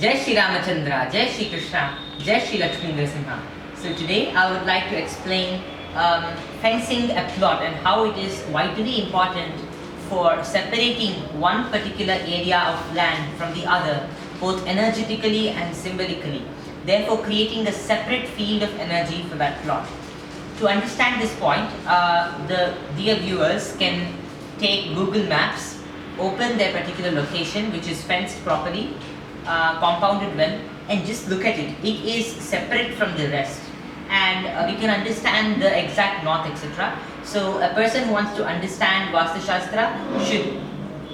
Jai Shri Ramachandra, Jai Shri Krishna, Jai Shri Lakshmi Narasimha. So today I would like to explain fencing a plot and how it is vitally important for separating one particular area of land from the other, both energetically and symbolically, therefore creating a separate field of energy for that plot. To understand this point, the dear viewers can take Google Maps, open their particular location which is fenced properly, compounded well, and just look at it. It is separate from the rest, and we can understand the exact north, etc. So a person who wants to understand Vastu Shastra should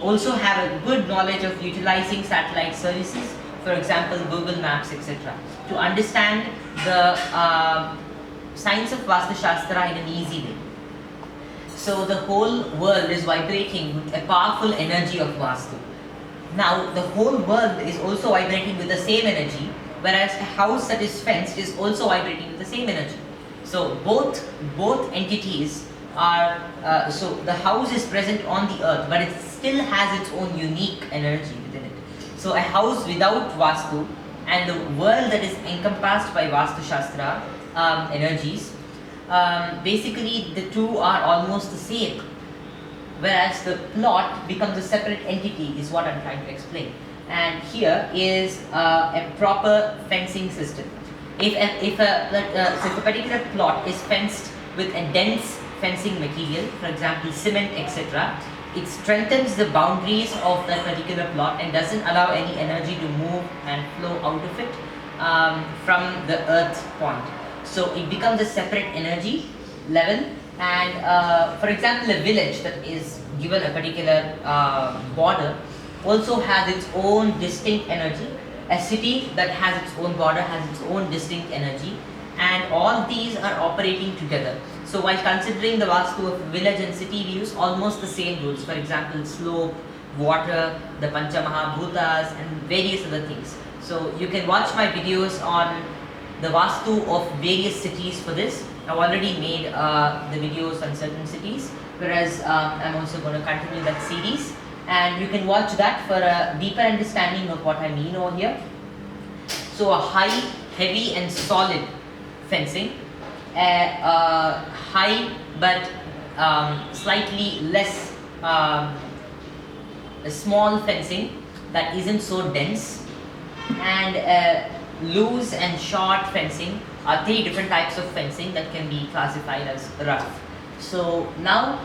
also have a good knowledge of utilizing satellite services, for example Google Maps, etc., to understand the science of Vastu Shastra in an easy way. So the whole world is vibrating with a powerful energy of Vastu. Now the whole world is also vibrating with the same energy, whereas a house that is fenced is also vibrating with the same energy. So both entities are, so the house is present on the earth, but it still has its own unique energy within it. So a house without Vastu and the world that is encompassed by Vastu Shastra energies, basically the two are almost the same, whereas the plot becomes a separate entity is what I'm trying to explain. And here is a proper fencing system. If a particular plot is fenced with a dense fencing material, for example cement, etc., it strengthens the boundaries of that particular plot and doesn't allow any energy to move and flow out of it from the earth point. So it becomes a separate energy level. And for example, a village that is given a particular border also has its own distinct energy. A city that has its own border has its own distinct energy, and all these are operating together. So while considering the Vastu of village and city, we use almost the same rules. For example, slope, water, the Pancha Mahabhutas, and various other things. So you can watch my videos on the Vastu of various cities for this. I've already made the videos on certain cities, whereas I'm also going to continue that series, and you can watch that for a deeper understanding of what I mean over here. So a high, heavy and solid fencing, a high but slightly less a small fencing that isn't so dense, and loose and short fencing are three different types of fencing that can be classified as rough. So now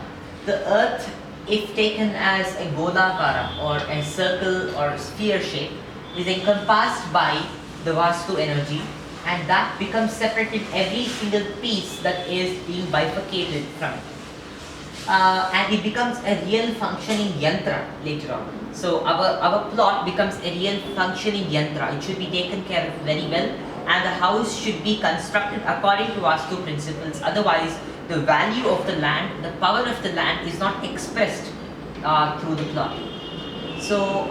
the earth, if taken as a golakara or a circle or sphere shape, is encompassed by the Vastu energy, and that becomes separate in every single piece that is being bifurcated from it. And it becomes a real functioning yantra later on. So our plot becomes a real functioning yantra. It should be taken care of very well, and the house should be constructed according to Vastu principles. Otherwise, the value of the land, the power of the land is not expressed through the plot. So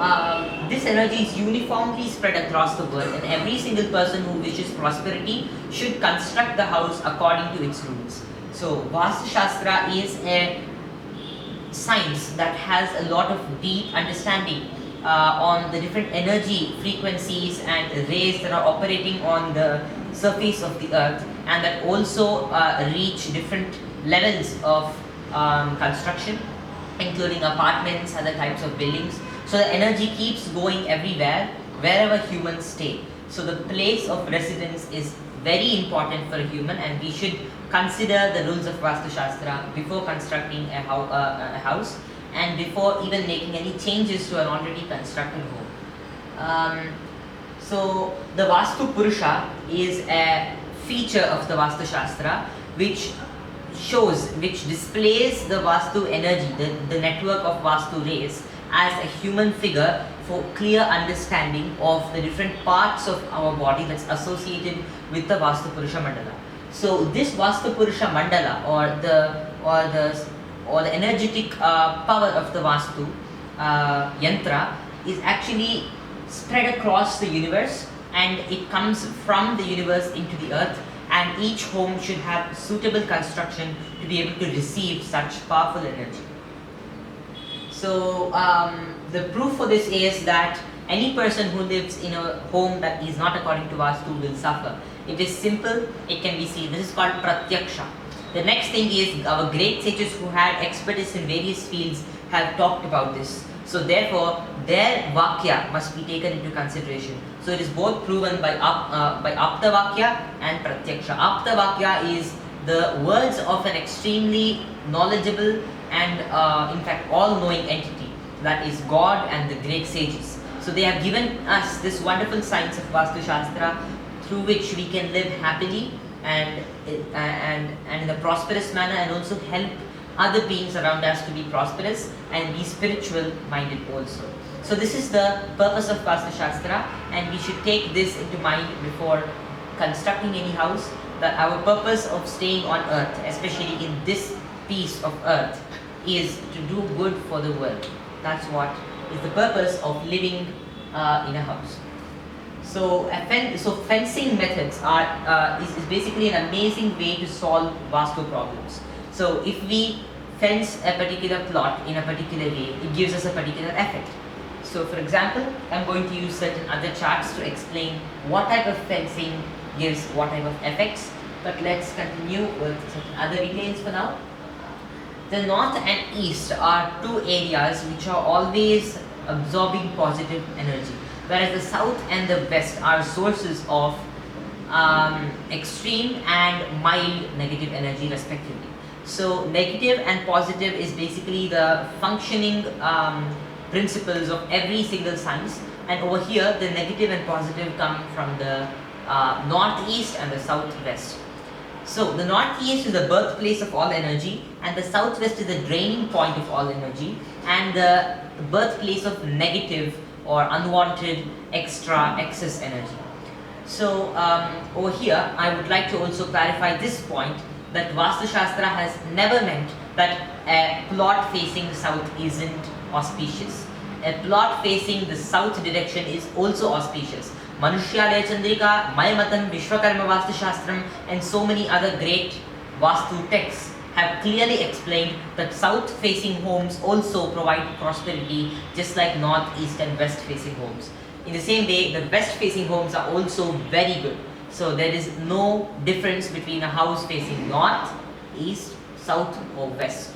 this energy is uniformly spread across the world, and every single person who wishes prosperity should construct the house according to its rules. So Vastu Shastra is a science that has a lot of deep understanding on the different energy frequencies and rays that are operating on the surface of the earth, and that also reach different levels of construction, including apartments, other types of buildings. So the energy keeps going everywhere, wherever humans stay. So the place of residence is very important for a human, and we should consider the rules of Vastu Shastra before constructing a house, and before even making any changes to an already constructed home. So the Vastu Purusha is a feature of the Vastu Shastra which displays the Vastu energy, the network of Vastu rays, as a human figure for clear understanding of the different parts of our body that's associated with the Vastu Purusha Mandala. So this Vastu Purusha Mandala, or the energetic power of the Vastu Yantra, is actually spread across the universe, and it comes from the universe into the earth, and each home should have suitable construction to be able to receive such powerful energy. So the proof for this is that Any person who lives in a home that is not according to Vastu will suffer. It is simple, it can be seen. This is called Pratyaksha. The next thing is our great sages who had expertise in various fields have talked about this. So therefore, their Vakya must be taken into consideration. So it is both proven by Apta Vakya and Pratyaksha. Apta Vakya is the words of an extremely knowledgeable and in fact all-knowing entity, that is God and the great sages. So they have given us this wonderful science of Vastu Shastra through which we can live happily and in a prosperous manner, and also help other beings around us to be prosperous and be spiritual minded also. So this is the purpose of Vastu Shastra, and we should take this into mind before constructing any house, that our purpose of staying on earth, especially in this piece of earth, is to do good for the world. That's what is the purpose of living in a house. So fencing methods is basically an amazing way to solve Vastu problems. So if we fence a particular plot in a particular way, it gives us a particular effect. So for example, I'm going to use certain other charts to explain what type of fencing gives what type of effects, but let's continue with certain other details for now. The north and east are two areas which are always absorbing positive energy, whereas the south and the west are sources of extreme and mild negative energy respectively. So negative and positive is basically the functioning principles of every single science, and over here the negative and positive come from the northeast and the southwest. So the northeast is the birthplace of all energy, and the southwest is the draining point of all energy, and the birthplace of negative or unwanted excess energy. So over here I would like to also clarify this point, that Vastu Shastra has never meant that a plot facing south isn't auspicious. A plot facing the south direction is also auspicious. Manushya Chandrika, Mayamatam, Vishwakarma Vastu Shastram, and so many other great Vastu texts have clearly explained that south facing homes also provide prosperity, just like north, east and west facing homes. In the same way, the west facing homes are also very good. So there is no difference between a house facing north, east, south or west.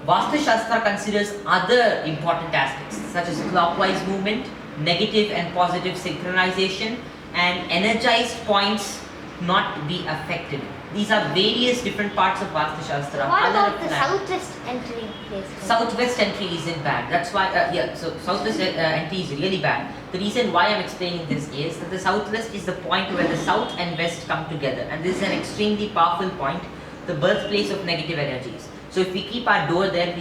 Vastu Shastra considers other important aspects such as clockwise movement, negative and positive synchronization, and energized points not be affected. These are various different parts of Vastu Shastra. What about the southwest entry place? Southwest entry isn't bad. That's why, so southwest entry is really bad. The reason why I'm explaining this is that the southwest is the point where the south and west come together, and this is an extremely powerful point, the birthplace of negative energies. So if we keep our door there,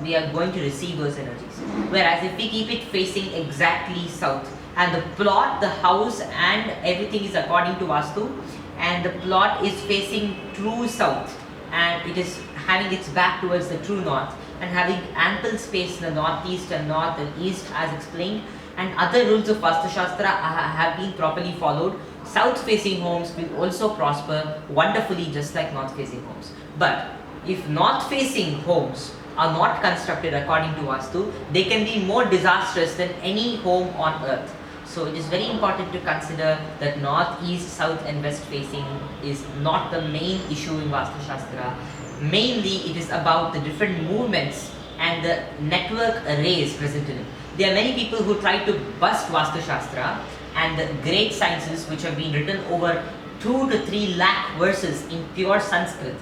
we are going to receive those energies. Whereas if we keep it facing exactly south, and the plot, the house and everything is according to Vastu, and the plot is facing true south, and it is having its back towards the true north, and having ample space in the northeast and north and east as explained, and other rules of Vastu Shastra have been properly followed, south facing homes will also prosper wonderfully just like north facing homes. But if north facing homes are not constructed according to Vastu, they can be more disastrous than any home on earth. So it is very important to consider that north, east, south and west facing is not the main issue in Vastu Shastra. Mainly it is about the different movements and the network arrays present in it. There are many people who try to bust Vastu Shastra and the great sciences which have been written over 2 to 3 lakh verses in pure Sanskrit.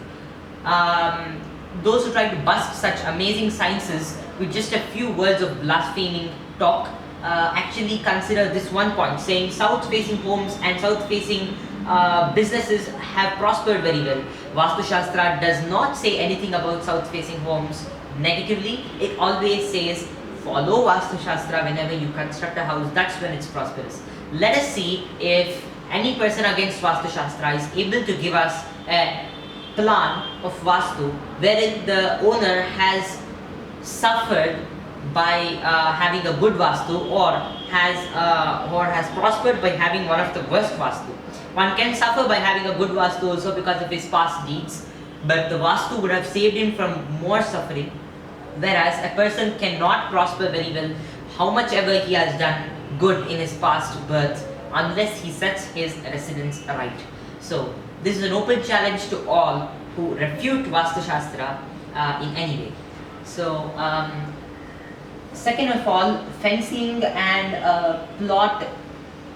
Those who try to bust such amazing sciences with just a few words of blaspheming talk actually consider this one point, saying south facing homes and south facing businesses have prospered very well. Vastu Shastra does not say anything about south facing homes negatively. It always says follow Vastu Shastra whenever you construct a house, that's when it's prosperous. Let us see if any person against Vastu Shastra is able to give us a plan of Vastu wherein the owner has suffered by having a good Vastu, or has prospered by having one of the worst Vastu. One can suffer by having a good Vastu also because of his past deeds, but the Vastu would have saved him from more suffering, whereas a person cannot prosper very well how much ever he has done good in his past birth, unless he sets his residence right. So this is an open challenge to all who refute Vastu Shastra in any way. So second of all, fencing and plot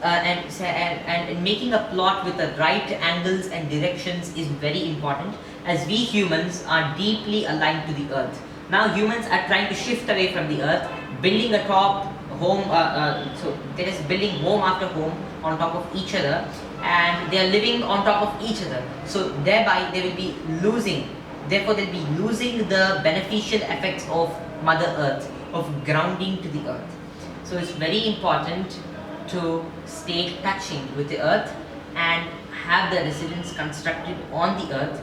and making a plot with the right angles and directions is very important, as we humans are deeply aligned to the earth. Now humans are trying to shift away from the earth, building a top home, so there is building home after home on top of each other, and they are living on top of each other. So thereby they will be losing, therefore they'll be losing the beneficial effects of Mother Earth, of grounding to the earth. So it's very important to stay touching with the earth and have the residence constructed on the earth,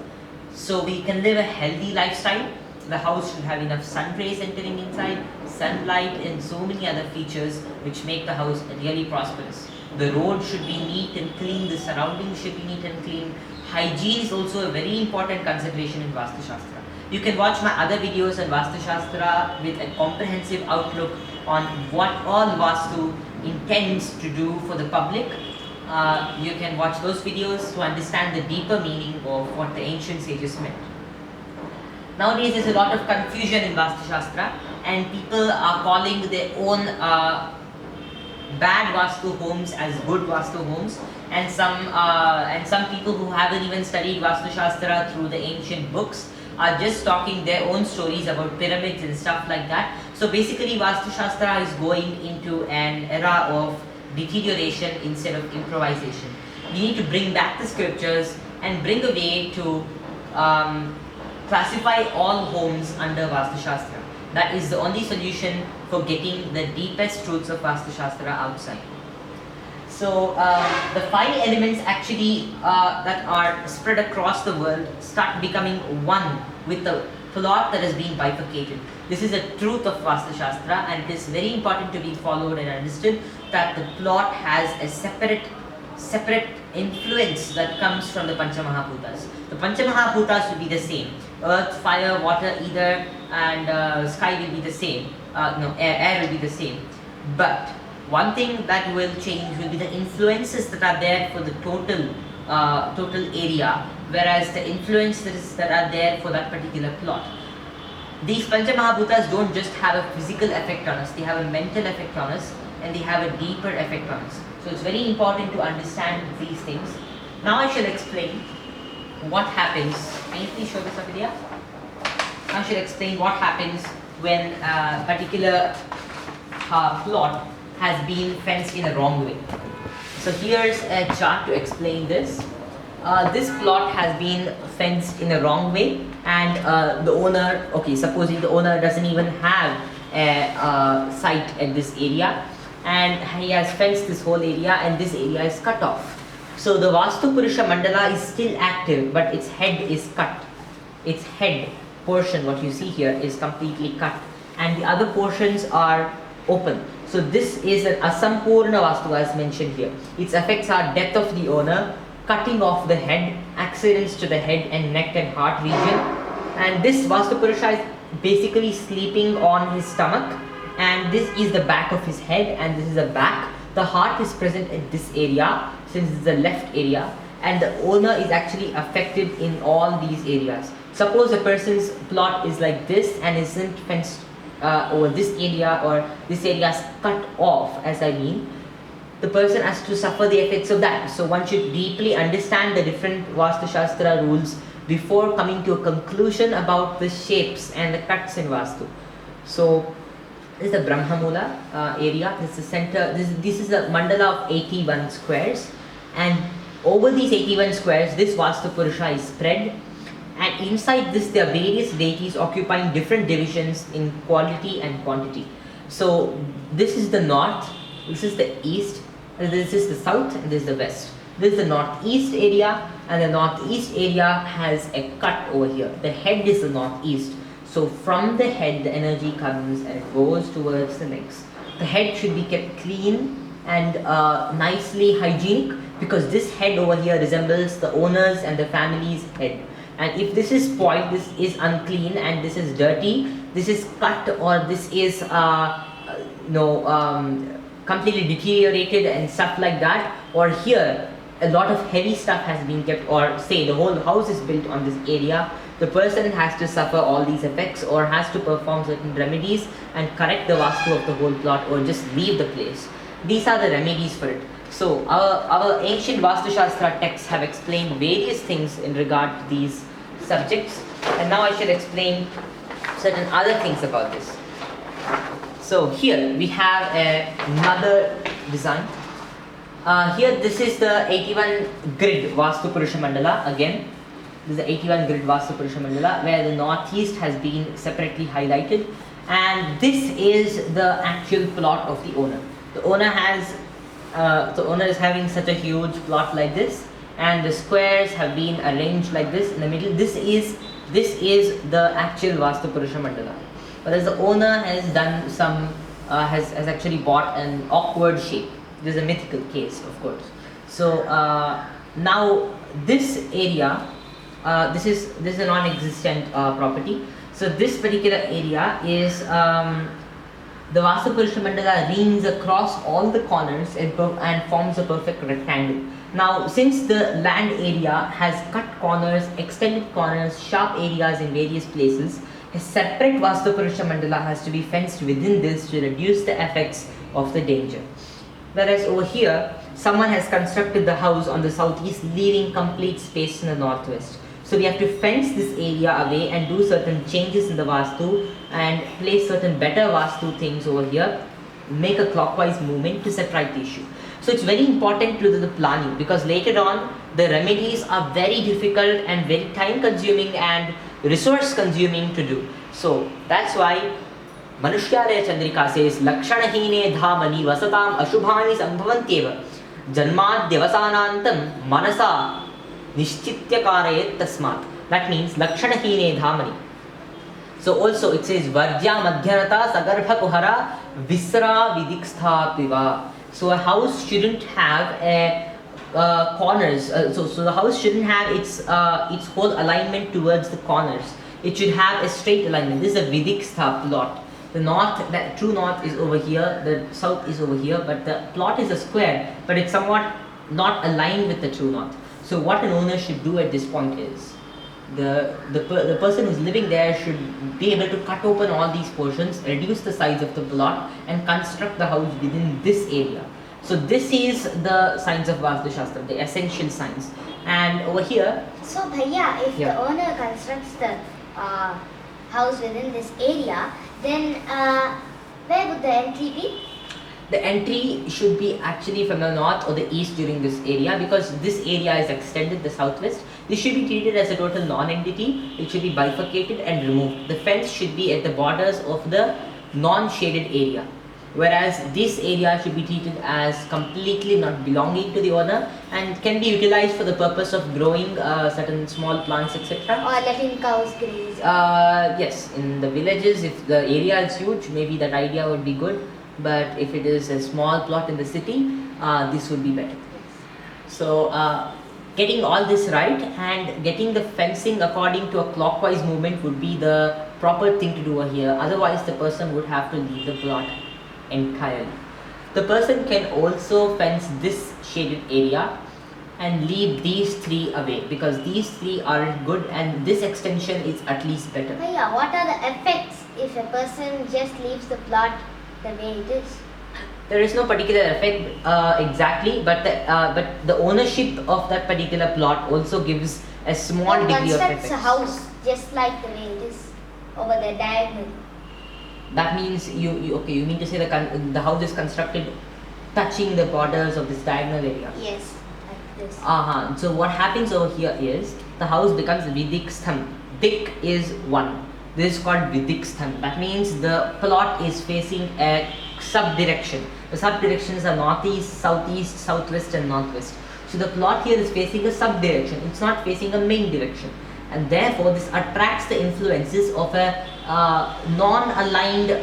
so we can live a healthy lifestyle. The house should have enough sun rays entering inside, sunlight, and so many other features which make the house really prosperous. The road should be neat and clean, the surroundings should be neat and clean. Hygiene is also a very important consideration in Vastu Shastra. You can watch my other videos on Vastu Shastra with a comprehensive outlook on what all Vastu intends to do for the public. You can watch those videos to understand the deeper meaning of what the ancient sages meant. Nowadays there's a lot of confusion in Vastu Shastra, and people are calling their own bad Vastu homes as good Vastu homes, and some people who haven't even studied Vastu Shastra through the ancient books are just talking their own stories about pyramids and stuff like that. So basically Vastu Shastra is going into an era of deterioration instead of improvisation. We need to bring back the scriptures and bring a way to classify all homes under Vastu Shastra. That is the only solution for getting the deepest truths of Vastu Shastra outside. So the 5 elements actually that are spread across the world start becoming one with the plot that has been bifurcated. This is a truth of Vastu Shastra, and it is very important to be followed and understood that the plot has a separate influence that comes from the Panchamahabhutas. The Panchamahabhutas will be the same. Earth, fire, water, ether, and sky will be the same. Air will be the same. But one thing that will change will be the influences that are there for the total area, whereas the influences that are there for that particular plot. These Panchamahabhutas don't just have a physical effect on us, they have a mental effect on us, and they have a deeper effect on us. So it's very important to understand these things. Now I shall explain what happens. Can you please show this Abhigya? Now I shall explain what happens when a particular plot has been fenced in a wrong way. So here's a chart to explain this. This plot has been fenced in a wrong way, and the owner, supposing the owner doesn't even have a site at this area, and he has fenced this whole area, and this area is cut off. So the Vastu Purusha Mandala is still active, but its head is cut. Its head portion, what you see here, is completely cut, and the other portions are open. So this is an Asampurna Vastu as mentioned here. Its effects are death of the owner, cutting off the head, accidents to the head and neck and heart region. And this Vastu Purusha is basically sleeping on his stomach, and this is the back of his head, and this is the back. The heart is present at this area, since it's the left area, and the owner is actually affected in all these areas. Suppose a person's plot is like this and isn't fenced over this area, or this area is cut off, as I mean, the person has to suffer the effects of that. So one should deeply understand the different Vastu Shastra rules before coming to a conclusion about the shapes and the cuts in Vastu. So this is the Brahmamula area. This is the center. This is a mandala of 81 squares, and over these 81 squares, this Vastu Purusha is spread. And inside this, there are various deities occupying different divisions in quality and quantity. So this is the north, this is the east, this is the south, and this is the west. This is the northeast area, and the northeast area has a cut over here. The head is the northeast. So from the head, the energy comes and it goes towards the legs. The head should be kept clean and nicely hygienic, because this head over here resembles the owner's and the family's head. And if this is spoiled, this is unclean, and this is dirty, this is cut, or this is completely deteriorated and stuff like that, or here a lot of heavy stuff has been kept, or say the whole house is built on this area, the person has to suffer all these effects or has to perform certain remedies and correct the Vastu of the whole plot or just leave the place. These are the remedies for it. So our ancient Vastu Shastra texts have explained various things in regard to these subjects, and now I shall explain certain other things about this. So here we have another design. Here this is the 81 grid Vastu Purusha Mandala. Again, this is the 81 grid Vastu Purusha Mandala where the northeast has been separately highlighted, and this is the actual plot of the owner. The owner is having such a huge plot like this, and the squares have been arranged like this in the middle. This is the actual Vastu Purusha Mandala. Whereas the owner has done some, has actually bought an awkward shape. This is a mythical case, of course. So now this area, this is a non-existent property. So this particular area is the Vastu Purusha Mandala rings across all the corners and forms a perfect rectangle. Now, since the land area has cut corners, extended corners, sharp areas in various places, a separate Vastu Purusha Mandala has to be fenced within this to reduce the effects of the danger. Whereas over here, someone has constructed the house on the southeast, leaving complete space in the northwest. So we have to fence this area away and do certain changes in the Vastu and place certain better Vastu things over here, make a clockwise movement to set right the issue. So it's very important to do the planning, because later on the remedies are very difficult and very time consuming and resource consuming to do. So that's why Manushyalaya Chandrika says Lakshanahine dhamani vasatam ashubhani sambhavantyeva janmadhyavasanantam manasa nishchitya karayet tasmat. That means Lakshanahine dhamani. So also it says Varjya madhyarata sagarbha kuhara visra vidikstha piva. So a house shouldn't have a corners. So the house shouldn't have its whole alignment towards the corners. It should have a straight alignment. This is a vidikstha plot. The north, the true north is over here, the south is over here, but the plot is a square, but it's somewhat not aligned with the true north. So what an owner should do at this point is, the person who's living there should be able to cut open all these portions, reduce the size of the plot and construct the house within this area. So this is the science of Vastu Shastra, the essential science. And over here... So Bhaiya, if the owner constructs the house within this area, then where would the entry be? The entry should be actually from the north or the east during this area, because this area is extended, the southwest. This should be treated as a total non-entity. It should be bifurcated and removed. The fence should be at the borders of the non-shaded area, whereas this area should be treated as completely not belonging to the owner and can be utilized for the purpose of growing certain small plants, etc. Or letting cows graze. Yes, in the villages, if the area is huge, maybe that idea would be good. But if it is a small plot in the city, this would be better. So getting all this right and getting the fencing according to a clockwise movement would be the proper thing to do here. Otherwise the person would have to leave the plot entirely. The person can also fence this shaded area and leave these three away, because these three aren't good and this extension is at least better. Bhaiya, what are the effects if a person just leaves the plot the way it is? There is no particular effect exactly, but the ownership of that particular plot also gives a small degree of effect. Constructs a house just like the way it is over the diagonal. That means you mean to say the house is constructed touching the borders of this diagonal area? Yes, like this. So what happens over here is the house becomes Vidikstham. Dik is one. This is called Vidikstham. That means the plot is facing a sub-direction. The sub-directions are northeast, southeast, southwest and northwest. So the plot here is facing a sub-direction. It's not facing a main direction. And therefore this attracts the influences of a non-aligned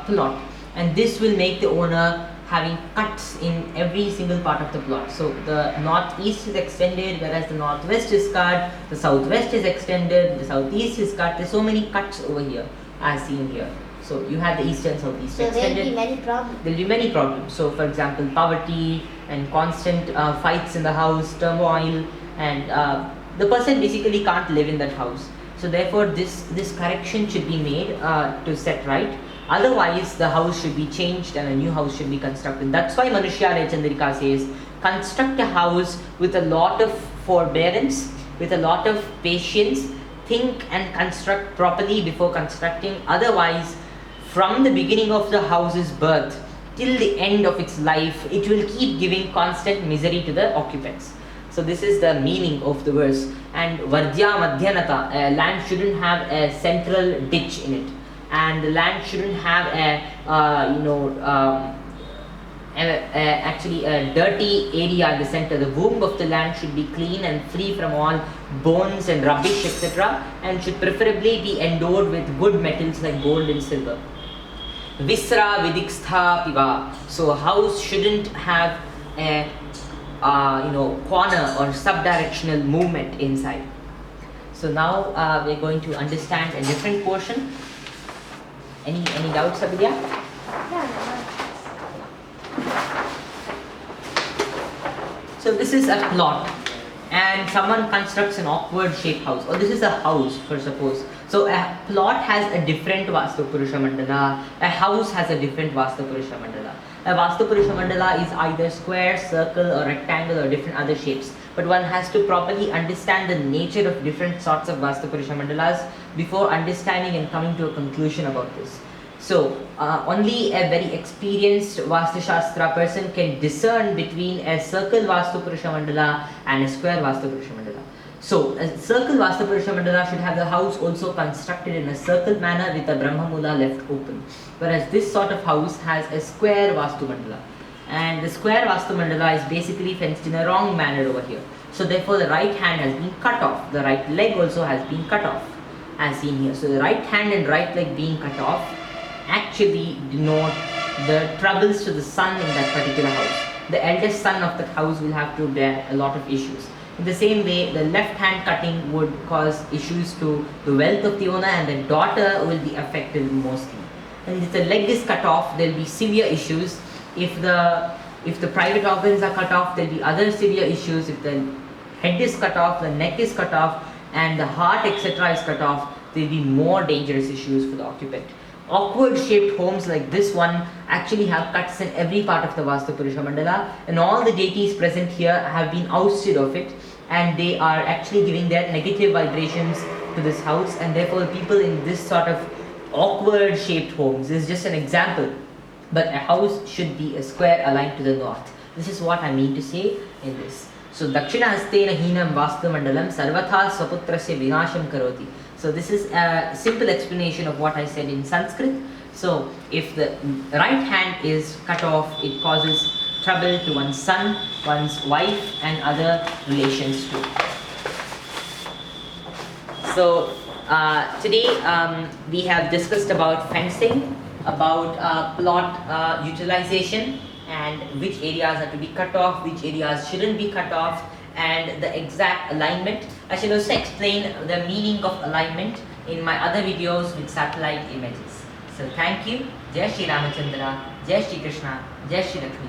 plot. And this will make the owner having cuts in every single part of the plot. So the northeast is extended, whereas the northwest is cut, the southwest is extended, the southeast is cut. There's so many cuts over here as seen here. So you have the east and southeast. So there will be many problems. There will be many problems. So for example, poverty and constant fights in the house, turmoil, and the person basically can't live in that house. So therefore this correction should be made to set right. Otherwise the house should be changed and a new house should be constructed. That's why Manushya Chandrika says, construct a house with a lot of forbearance, with a lot of patience, think and construct properly before constructing. Otherwise, from the beginning of the house's birth till the end of its life, it will keep giving constant misery to the occupants. So this is the meaning of the verse. And Vardhya Madhyanata, land shouldn't have a central ditch in it, and the land shouldn't have actually a dirty area at the center. The womb of the land should be clean and free from all bones and rubbish, etc., and should preferably be endowed with good metals like gold and silver. Visra vidikstha piva. So a house shouldn't have a corner or subdirectional movement inside. So now we're going to understand a different portion. Any doubts, Abhigya? No. So this is a plot, and someone constructs an awkward shaped house, or this is a house for suppose. So a plot has a different Vaastu Purusha Mandala, a house has a different Vaastu Purusha Mandala. A Vaastu Purusha Mandala is either square, circle or rectangle or different other shapes. But one has to properly understand the nature of different sorts of Vaastu Purusha Mandalas before understanding and coming to a conclusion about this. So only a very experienced Vastu Shastra person can discern between a circle Vastu Purusha Mandala and a square Vastu Purusha Mandala. So a circle Vastu Purusha Mandala should have the house also constructed in a circle manner with a Brahma Mula left open. Whereas this sort of house has a square Vastu Mandala. And the square Vastu Mandala is basically fenced in a wrong manner over here. So therefore the right hand has been cut off. The right leg also has been cut off, as seen here. So the right hand and right leg being cut off actually denote the troubles to the son in that particular house. The eldest son of that house will have to bear a lot of issues. In the same way, the left hand cutting would cause issues to the wealth of the owner, and the daughter will be affected mostly. And if the leg is cut off, there will be severe issues. If the private organs are cut off, there will be other severe issues. If the head is cut off, the neck is cut off, and the heart, etc. is cut off, there will be more dangerous issues for the occupant. Awkward shaped homes like this one actually have cuts in every part of the Vastu Purusha Mandala, and all the deities present here have been ousted of it, and they are actually giving their negative vibrations to this house, and therefore the people in this sort of awkward shaped homes, this is just an example, but a house should be a square aligned to the north. This is what I mean to say in this. So Dakshina Hastena Hinam Vastu Mandalam Sarvatha Swaputrasya Vinasham Karoti. So this is a simple explanation of what I said in Sanskrit. So if the right hand is cut off, it causes trouble to one's son, one's wife and other relations too. So today we have discussed about fencing, about plot utilization, and which areas are to be cut off, which areas shouldn't be cut off, and the exact alignment. I shall also explain the meaning of alignment in my other videos with satellite images. So thank you. Jai Shri Ramachandra, Jai Shri Krishna, Jai Shri Lakshmi.